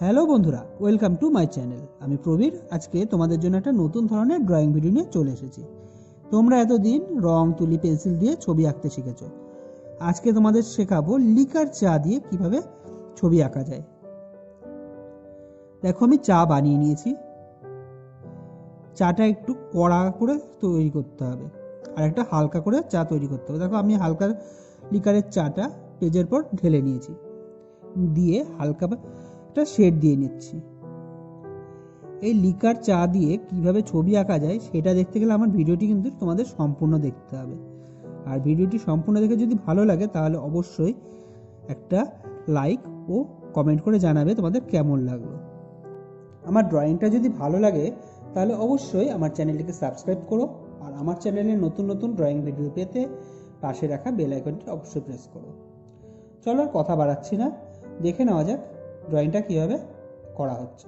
Hello বন্ধুরা, welcome to my channel. আমি প্রবীর। আজকে তোমাদের জন্য একটা নতুন ধরনের ড্রয়িং ভিডিও নিয়ে চলে এসেছি। তোমরা এতদিন রং তুলি পেন্সিল দিয়ে ছবি আঁকতে শিখেছো। আজকে তোমাদের শেখাবো লিকার চা দিয়ে কিভাবে ছবি আঁকা যায়। দেখো, আমি চা বানিয়ে নিয়েছি। চাটা একটু কড়া করে তৈরি করতে হবে, আর একটা হালকা করে চা তৈরি করতে হবে। দেখো, আমি হালকা লিকারের চাটা পেজের পর ঢেলে নিয়েছি, দিয়ে হালকা একটা শেড দিয়ে নিচ্ছি। এই লিকার চা দিয়ে কিভাবে ছবি আঁকা যায় সেটা দেখতে গেলে আমার ভিডিওটি কিন্তু তোমাদের সম্পূর্ণ দেখতে হবে। আর ভিডিওটি সম্পূর্ণ দেখে যদি ভালো লাগে তাহলে অবশ্যই একটা লাইক ও কমেন্ট করে জানাবে তোমাদের কেমন লাগলো। আমার ড্রয়িংটা যদি ভালো লাগে তাহলে অবশ্যই আমার চ্যানেলটিকে সাবস্ক্রাইব করো, আর আমার চ্যানেলে নতুন নতুন ড্রয়িং ভিডিও পেতে পাশে রাখা বেল আইকনটি অবশ্যই প্রেস করো। চলো, আর কথা বাড়াচ্ছি না, দেখে নেওয়া যাক ড্রয়িংটা কীভাবে করা হচ্ছে।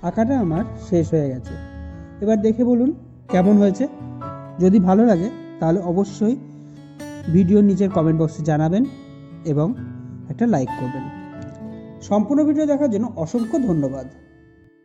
আঁকাটা আমার শেষ হয়ে গেছে। এবার দেখে বলুন কেমন হয়েছে। যদি ভালো লাগে তাহলে অবশ্যই ভিডিওর নিচের কমেন্ট বক্সে জানাবেন এবং একটা লাইক করবেন। সম্পূর্ণ ভিডিও দেখার জন্য অসংখ্য ধন্যবাদ।